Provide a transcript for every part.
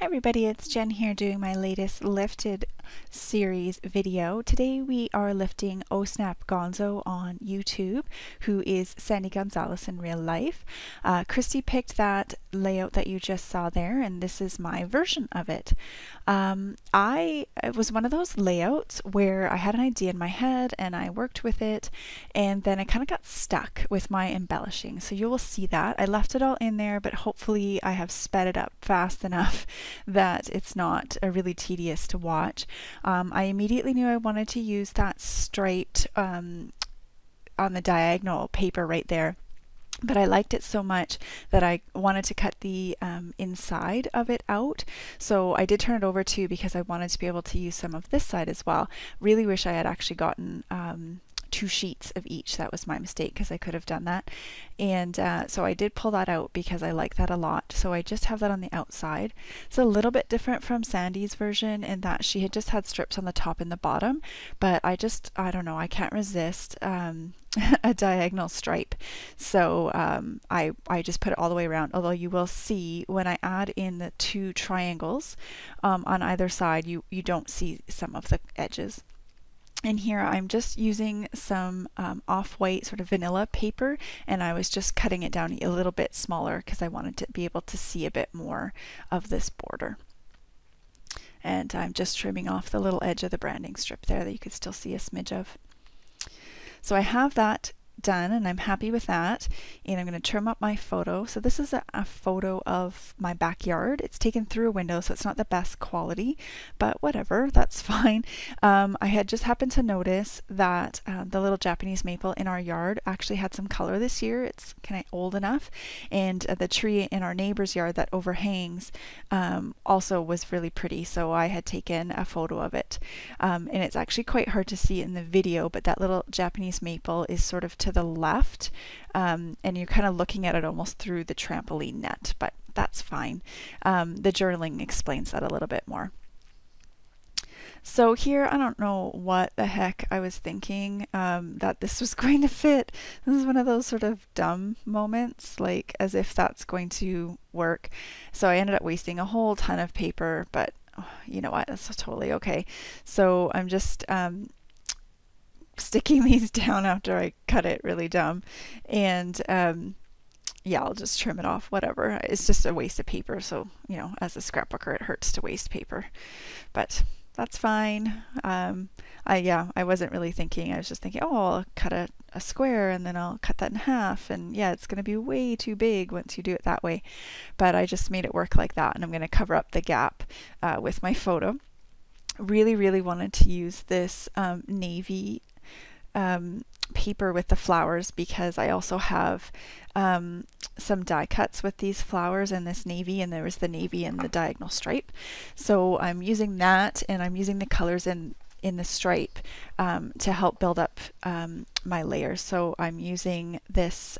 Hi everybody, it's Jen here doing my latest lifted series video. Today we are lifting Ohsnapgonzo on YouTube, who is Sandy Gonzalez in real life. Christy picked that layout that you just saw there, and this is my version of it. It was one of those layouts where I had an idea in my head and I worked with it, and then I kind of got stuck with my embellishing. So you will see that. I left it all in there, but hopefully I have sped it up fast enough that it's not really tedious to watch. I immediately knew I wanted to use that striped on the diagonal paper right there. But I liked it so much that I wanted to cut the inside of it out. So I did turn it over too because I wanted to be able to use some of this side as well. Really wish I had actually gotten 2 sheets of each. That was my mistake because I could have done that. And so I did pull that out because I like that a lot. So I just have that on the outside. It's a little bit different from Sandy's version in that she had just had strips on the top and the bottom, but I don't know, I can't resist a diagonal stripe. So I just put it all the way around, although you will see when I add in the 2 triangles on either side, you don't see some of the edges. And here I'm just using some off-white sort of vanilla paper, and I was just cutting it down a little bit smaller because I wanted to be able to see a bit more of this border. And I'm just trimming off the little edge of the branding strip there that you could still see a smidge of. So I have that done and I'm happy with that, and I'm going to trim up my photo. So this is a photo of my backyard. It's taken through a window, so it's not the best quality, but whatever, that's fine. I had just happened to notice that the little Japanese maple in our yard actually had some color this year. It's kind of old enough, and the tree in our neighbor's yard that overhangs also was really pretty, so I had taken a photo of it. And it's actually quite hard to see in the video, but that little Japanese maple is sort of to the left, and you're kind of looking at it almost through the trampoline net, but that's fine. The journaling explains that a little bit more. So here, I don't know what the heck I was thinking that this was going to fit. This is one of those sort of dumb moments, like as if that's going to work. So I ended up wasting a whole ton of paper, but you know what, that's totally okay. So I'm just sticking these down after I cut it. Really dumb. And yeah, I'll just trim it off, whatever. It's just a waste of paper, so you know, as a scrapbooker it hurts to waste paper, but that's fine. I wasn't really thinking. I was just thinking, oh, I'll cut a square and then I'll cut that in half, and yeah, it's going to be way too big once you do it that way. But I just made it work like that, and I'm going to cover up the gap with my photo. Really wanted to use this navy paper with the flowers because I also have some die cuts with these flowers and this navy, and there was the navy and the diagonal stripe. So I'm using that, and I'm using the colors in the stripe to help build up my layers. So I'm using this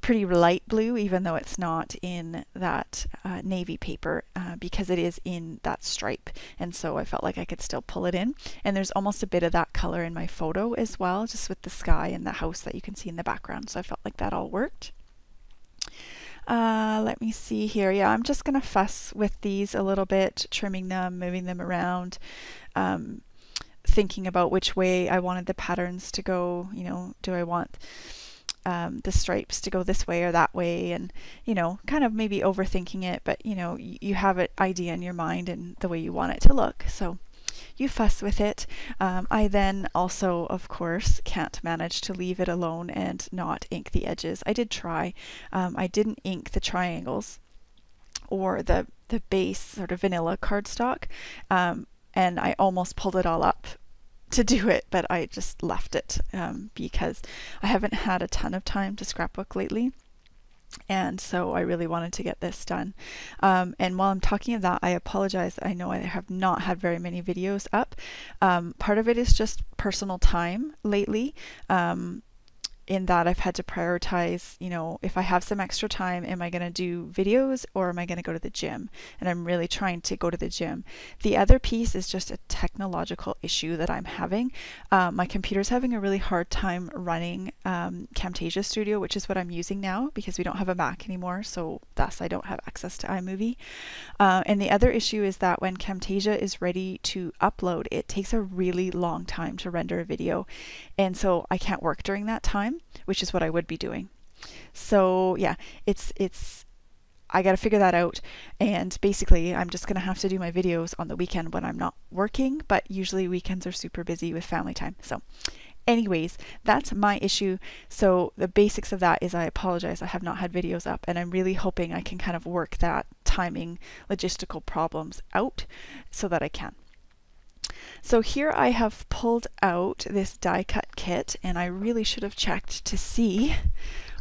pretty light blue, even though it's not in that navy paper, because it is in that stripe, and so I felt like I could still pull it in. And there's almost a bit of that color in my photo as well, just with the sky and the house that you can see in the background, so I felt like that all worked. Let me see here. Yeah, I'm just gonna fuss with these a little bit, trimming them, moving them around, thinking about which way I wanted the patterns to go. You know, do I want the stripes to go this way or that way, and you know, kind of maybe overthinking it, but you know, you have an idea in your mind and the way you want it to look, so you fuss with it. I then also, of course, can't manage to leave it alone and not ink the edges. I did try. I didn't ink the triangles or the base sort of vanilla cardstock, and I almost pulled it all up to do it, but I just left it because I haven't had a ton of time to scrapbook lately, and so I really wanted to get this done. And while I'm talking of that, I apologize. I know I have not had very many videos up. Part of it is just personal time lately. in that I've had to prioritize, you know, if I have some extra time, am I going to do videos or am I going to go to the gym? And I'm really trying to go to the gym. The other piece is just a technological issue that I'm having. My computer's having a really hard time running Camtasia Studio, which is what I'm using now because we don't have a Mac anymore, so thus I don't have access to iMovie. And the other issue is that when Camtasia is ready to upload, it takes a really long time to render a video. And so I can't work during that time, which is what I would be doing. So yeah, I got to figure that out. And basically I'm just going to have to do my videos on the weekend when I'm not working, but usually weekends are super busy with family time. So anyways, that's my issue. So the basics of that is I apologize. I have not had videos up, and I'm really hoping I can kind of work that timing logistical problems out so that I can. So here I have pulled out this die cut kit, and I really should have checked to see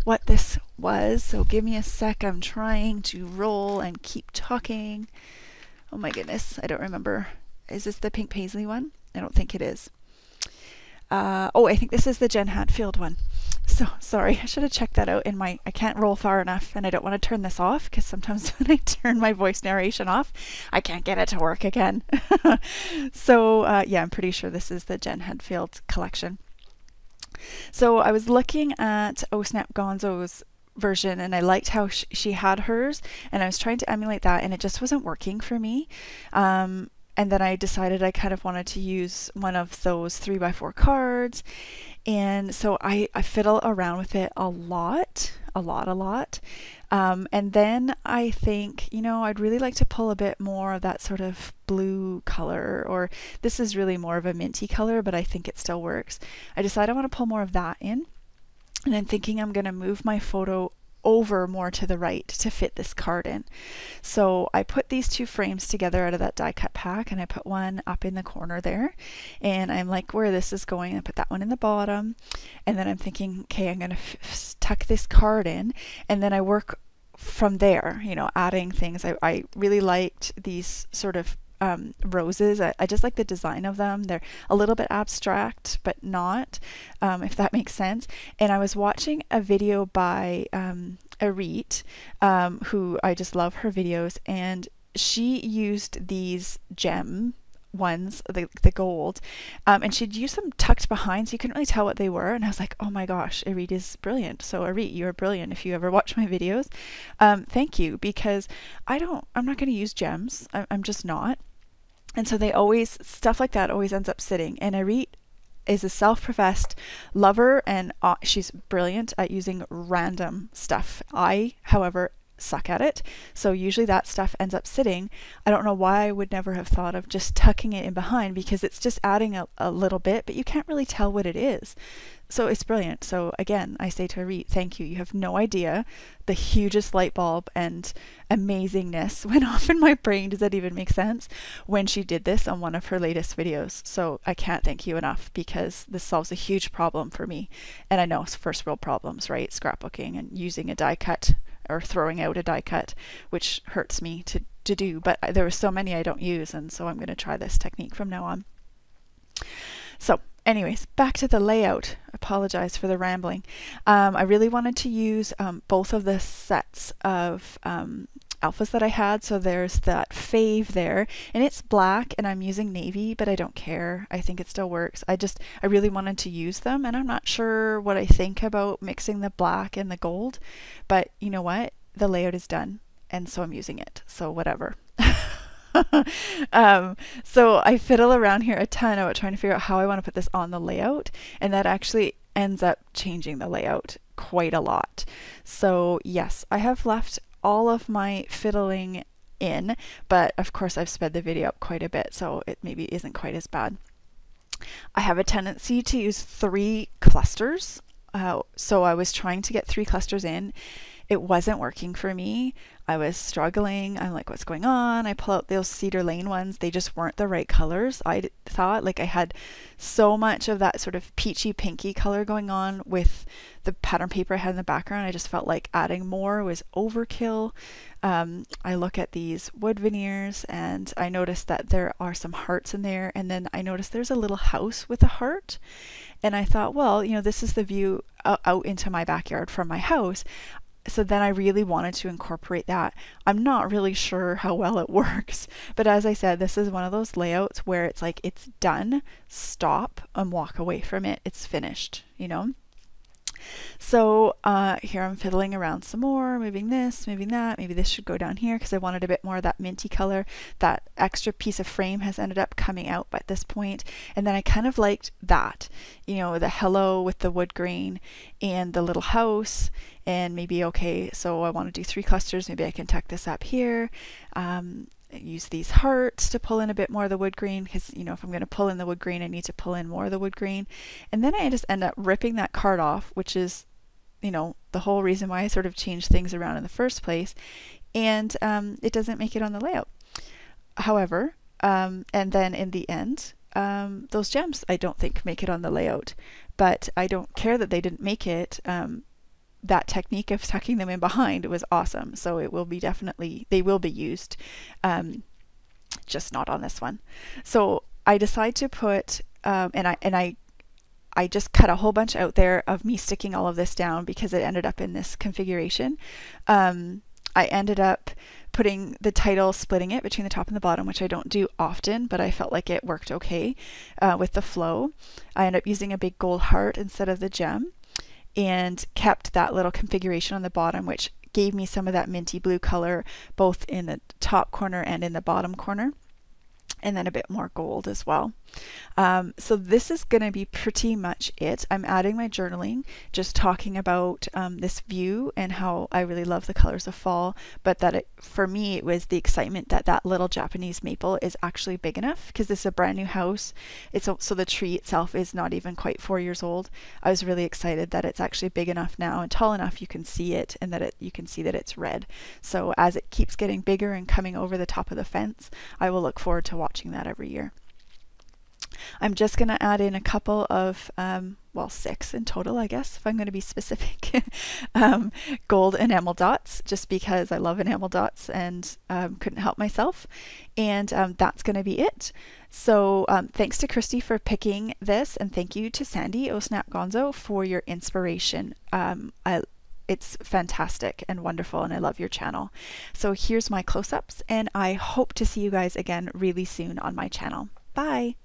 what this was. So give me a sec. I'm trying to roll and keep talking. Oh my goodness, I don't remember. Is this the pink paisley one? I don't think it is. Oh, I think this is the Jen Hatfield one. So sorry, I should have checked that out in my, I can't roll far enough, and I don't want to turn this off because sometimes when I turn my voice narration off, I can't get it to work again. So yeah, I'm pretty sure this is the Jen Hatfield collection. So I was looking at Ohsnapgonzo's version, and I liked how she had hers, and I was trying to emulate that, and it just wasn't working for me. And then I decided I kind of wanted to use one of those 3x4 cards. And so I fiddle around with it a lot. And then I think, you know, I'd really like to pull a bit more of that sort of blue color, or this is really more of a minty color, but I think it still works. I decided I want to pull more of that in. And I'm thinking I'm going to move my photo over more to the right to fit this card in. So I put these two frames together out of that die cut pack, and I put one up in the corner there, and I'm like, where this is going, I put that one in the bottom, and then I'm thinking, okay, I'm gonna tuck this card in, and then I work from there, you know, adding things. I really liked these sort of roses. I just like the design of them. They're a little bit abstract, but not, if that makes sense. And I was watching a video by Arit, who I just love her videos, and she used these gem ones, the gold, and she'd use them tucked behind, so you couldn't really tell what they were. And I was like, oh my gosh, Arit is brilliant. So Arit, you're brilliant if you ever watch my videos. Thank you, because I'm not going to use gems. I'm just not. And so they always, stuff like that always ends up sitting. And Arit is a self-professed lover, and she's brilliant at using random stuff. I, however, suck at it. So usually that stuff ends up sitting. I don't know why I would never have thought of just tucking it in behind, because it's just adding a little bit, but you can't really tell what it is. So it's brilliant. So again, I say to Arit, thank you. You have no idea the hugest light bulb and amazingness went off in my brain. Does that even make sense? When she did this on one of her latest videos. So I can't thank you enough, because this solves a huge problem for me. And I know it's first world problems, right? Scrapbooking and using a die cut or throwing out a die cut, which hurts me to do. But there are so many I don't use, and so I'm going to try this technique from now on. So anyways, back to the layout. Apologize for the rambling. I really wanted to use both of the sets of alphas that I had. So there's that fave there, and it's black, and I'm using navy, but I don't care. I think it still works. I really wanted to use them, and I'm not sure what I think about mixing the black and the gold, but you know what? The layout is done, and so I'm using it. So whatever. So I fiddle around here a ton about trying to figure out how I want to put this on the layout, and that actually ends up changing the layout quite a lot. So yes, I have left all of my fiddling in, but of course I've sped the video up quite a bit, so it maybe isn't quite as bad. I have a tendency to use 3 clusters. So I was trying to get 3 clusters in, it wasn't working for me. I was struggling. I'm like, what's going on? I pull out those Cedar Lane ones. They just weren't the right colors. I thought, like, I had so much of that sort of peachy pinky color going on with the pattern paper I had in the background. I just felt like adding more was overkill. I look at these wood veneers and I noticed that there are some hearts in there, and then I noticed there's a little house with a heart, and I thought, well, you know, this is the view out into my backyard from my house. So then I really wanted to incorporate that. I'm not really sure how well it works, but as I said, this is one of those layouts where it's like, it's done, stop and walk away from it. It's finished, you know? So here I'm fiddling around some more, moving this, moving that. Maybe this should go down here because I wanted a bit more of that minty color. That extra piece of frame has ended up coming out at this point. And then I kind of liked that, you know, the hello with the wood grain and the little house. And maybe, okay, so I want to do 3 clusters. Maybe I can tuck this up here. Use these hearts to pull in a bit more of the wood grain, because, you know, if I'm going to pull in the wood grain, I need to pull in more of the wood grain. And then I just end up ripping that card off, which is, you know, the whole reason why I sort of changed things around in the first place. And it doesn't make it on the layout. However, and then in the end, those gems I don't think make it on the layout, but I don't care that they didn't make it. That technique of tucking them in behind was awesome. So it will be definitely, they will be used, just not on this one. So I decide to put, and I just cut a whole bunch out there of me sticking all of this down because it ended up in this configuration. I ended up putting the title, splitting it between the top and the bottom, which I don't do often, but I felt like it worked okay with the flow. I ended up using a big gold heart instead of the gem, and kept that little configuration on the bottom, which gave me some of that minty blue color both in the top corner and in the bottom corner, and then a bit more gold as well. So this is going to be pretty much it. I'm adding my journaling, just talking about this view and how I really love the colors of fall, but that for me it was the excitement that that little Japanese maple is actually big enough, because this is a brand new house. So the tree itself is not even quite 4 years old. I was really excited that it's actually big enough now and tall enough you can see it, and that you can see that it's red. So as it keeps getting bigger and coming over the top of the fence, I will look forward to watching that every year. I'm just going to add in a couple of, well, 6 in total, I guess, if I'm going to be specific, gold enamel dots, just because I love enamel dots and couldn't help myself. And that's going to be it. So thanks to Christy for picking this, and thank you to Sandy, Ohsnapgonzo, for your inspiration. It's fantastic and wonderful, and I love your channel. So here's my close-ups, and I hope to see you guys again really soon on my channel. Bye!